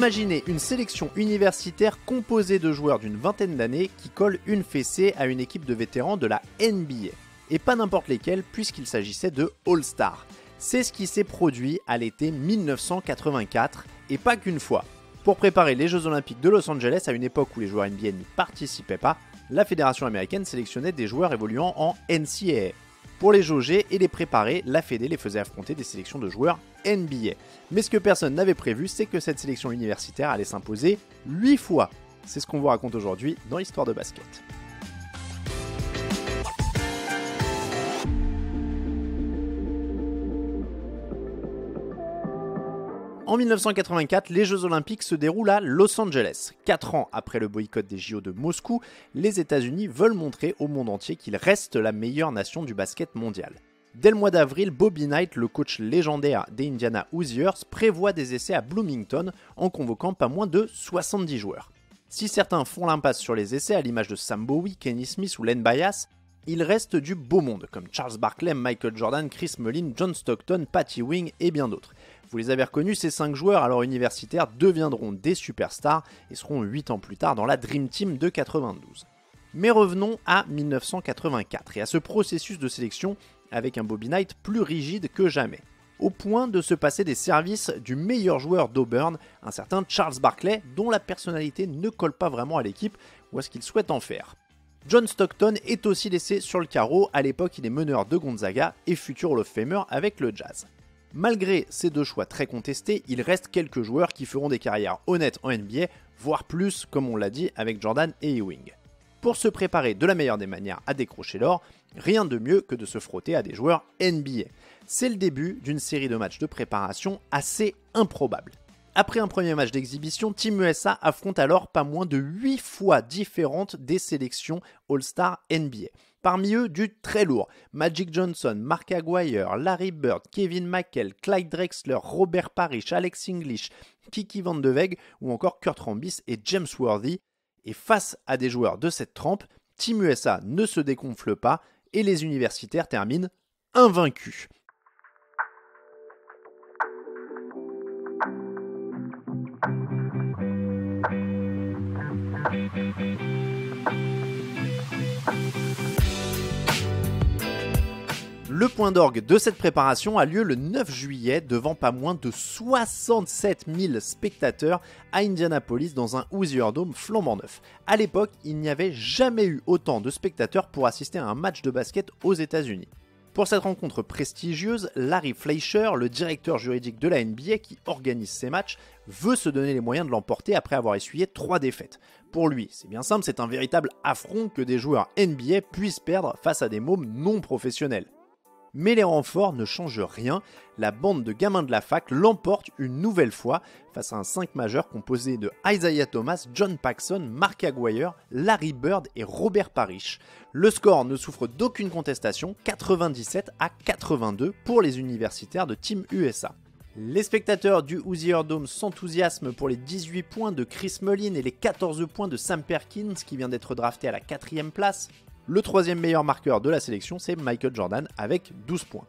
Imaginez une sélection universitaire composée de joueurs d'une vingtaine d'années qui collent une fessée à une équipe de vétérans de la NBA. Et pas n'importe lesquels puisqu'il s'agissait de All-Star. C'est ce qui s'est produit à l'été 1984 et pas qu'une fois. Pour préparer les Jeux Olympiques de Los Angeles à une époque où les joueurs NBA n'y participaient pas, la fédération américaine sélectionnait des joueurs évoluant en NCAA. Pour les jauger et les préparer, la Fédé les faisait affronter des sélections de joueurs NBA. Mais ce que personne n'avait prévu, c'est que cette sélection universitaire allait s'imposer 8 fois. C'est ce qu'on vous raconte aujourd'hui dans l'histoire de basket. En 1984, les Jeux Olympiques se déroulent à Los Angeles. 4 ans après le boycott des JO de Moscou, les États-Unis veulent montrer au monde entier qu'ils restent la meilleure nation du basket mondial. Dès le mois d'avril, Bobby Knight, le coach légendaire des Indiana Hoosiers, prévoit des essais à Bloomington en convoquant pas moins de 70 joueurs. Si certains font l'impasse sur les essais, à l'image de Sam Bowie, Kenny Smith ou Len Bias, il reste du beau monde, comme Charles Barkley, Michael Jordan, Chris Mullin, John Stockton, Patty Wing et bien d'autres. Vous les avez reconnus, ces 5 joueurs alors universitaires deviendront des superstars et seront 8 ans plus tard dans la Dream Team de 92. Mais revenons à 1984 et à ce processus de sélection avec un Bobby Knight plus rigide que jamais, au point de se passer des services du meilleur joueur d'Auburn, un certain Charles Barkley, dont la personnalité ne colle pas vraiment à l'équipe ou à ce qu'il souhaite en faire. John Stockton est aussi laissé sur le carreau, à l'époque il est meneur de Gonzaga et futur Hall of Famer avec le Jazz. Malgré ces deux choix très contestés, il reste quelques joueurs qui feront des carrières honnêtes en NBA, voire plus comme on l'a dit avec Jordan et Ewing. Pour se préparer de la meilleure des manières à décrocher l'or, rien de mieux que de se frotter à des joueurs NBA. C'est le début d'une série de matchs de préparation assez improbable. Après un premier match d'exhibition, Team USA affronte alors pas moins de 8 fois différentes des sélections All-Star NBA. Parmi eux, du très lourd. Magic Johnson, Mark Aguirre, Larry Bird, Kevin McHale, Clyde Drexler, Robert Parrish, Alex English, Kiki Van de Weg ou encore Kurt Rambis et James Worthy. Et face à des joueurs de cette trempe, Team USA ne se dégonfle pas et les universitaires terminent invaincus. Le point d'orgue de cette préparation a lieu le 9 juillet devant pas moins de 67 000 spectateurs à Indianapolis dans un Hoosier Dome flambant neuf. À l'époque, il n'y avait jamais eu autant de spectateurs pour assister à un match de basket aux États-Unis. Pour cette rencontre prestigieuse, Larry Fleischer, le directeur juridique de la NBA qui organise ces matchs, veut se donner les moyens de l'emporter après avoir essuyé 3 défaites. Pour lui, c'est bien simple, c'est un véritable affront que des joueurs NBA puissent perdre face à des mômes non professionnels. Mais les renforts ne changent rien, la bande de gamins de la fac l'emporte une nouvelle fois face à un 5 majeur composé de Isaiah Thomas, John Paxson, Mark Aguirre, Larry Bird et Robert Parrish. Le score ne souffre d'aucune contestation, 97-82 pour les universitaires de Team USA. Les spectateurs du Hoosier Dome s'enthousiasment pour les 18 points de Chris Mullin et les 14 points de Sam Perkins qui vient d'être drafté à la 4e place. Le 3e meilleur marqueur de la sélection, c'est Michael Jordan avec 12 points.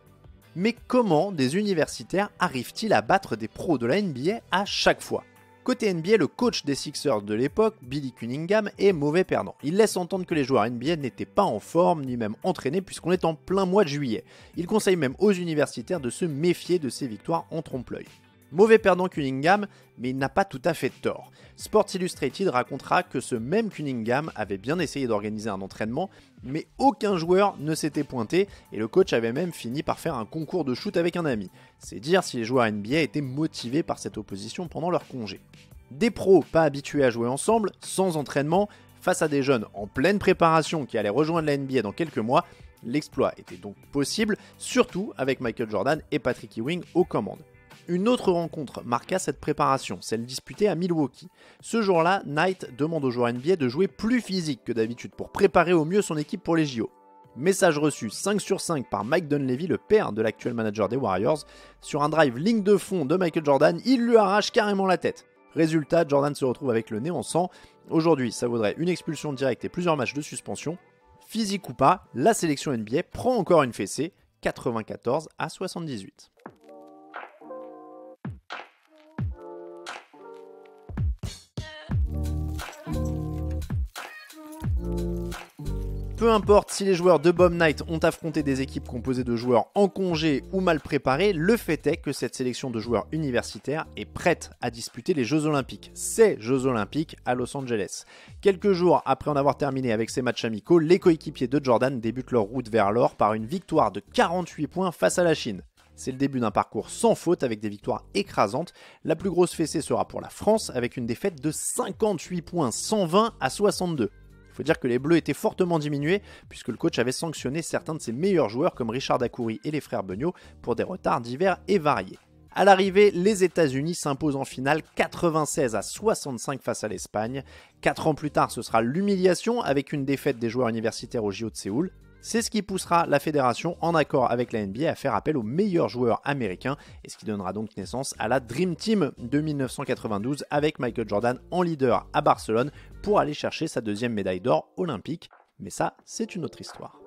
Mais comment des universitaires arrivent-ils à battre des pros de la NBA à chaque fois ? Côté NBA, le coach des Sixers de l'époque, Billy Cunningham, est mauvais perdant. Il laisse entendre que les joueurs NBA n'étaient pas en forme ni même entraînés puisqu'on est en plein mois de juillet. Il conseille même aux universitaires de se méfier de ces victoires en trompe-l'œil. Mauvais perdant Cunningham, mais il n'a pas tout à fait tort. Sports Illustrated racontera que ce même Cunningham avait bien essayé d'organiser un entraînement, mais aucun joueur ne s'était pointé et le coach avait même fini par faire un concours de shoot avec un ami. C'est dire si les joueurs NBA étaient motivés par cette opposition pendant leur congé. Des pros pas habitués à jouer ensemble, sans entraînement, face à des jeunes en pleine préparation qui allaient rejoindre la NBA dans quelques mois, l'exploit était donc possible, surtout avec Michael Jordan et Patrick Ewing aux commandes. Une autre rencontre marqua cette préparation, celle disputée à Milwaukee. Ce jour-là, Knight demande aux joueurs NBA de jouer plus physique que d'habitude pour préparer au mieux son équipe pour les JO. Message reçu 5 sur 5 par Mike Dunleavy, le père de l'actuel manager des Warriors. Sur un drive ligne de fond de Michael Jordan, il lui arrache carrément la tête. Résultat, Jordan se retrouve avec le nez en sang. Aujourd'hui, ça vaudrait une expulsion directe et plusieurs matchs de suspension. Physique ou pas, la sélection NBA prend encore une fessée, 94-78. peu importe si les joueurs de Bob Knight ont affronté des équipes composées de joueurs en congé ou mal préparés, le fait est que cette sélection de joueurs universitaires est prête à disputer les Jeux Olympiques. Ces Jeux Olympiques à Los Angeles. Quelques jours après en avoir terminé avec ses matchs amicaux, les coéquipiers de Jordan débutent leur route vers l'or par une victoire de 48 points face à la Chine. C'est le début d'un parcours sans faute avec des victoires écrasantes. La plus grosse fessée sera pour la France avec une défaite de 58 points, 120 à 62. Il faut dire que les Bleus étaient fortement diminués puisque le coach avait sanctionné certains de ses meilleurs joueurs comme Richard Dacoury et les frères Beugnot pour des retards divers et variés. À l'arrivée, les États-Unis s'imposent en finale 96 à 65 face à l'Espagne. 4 ans plus tard, ce sera l'humiliation avec une défaite des joueurs universitaires au JO de Séoul. C'est ce qui poussera la fédération, en accord avec la NBA, à faire appel aux meilleurs joueurs américains et ce qui donnera donc naissance à la Dream Team de 1992 avec Michael Jordan en leader à Barcelone pour aller chercher sa deuxième médaille d'or olympique. Mais ça, c'est une autre histoire.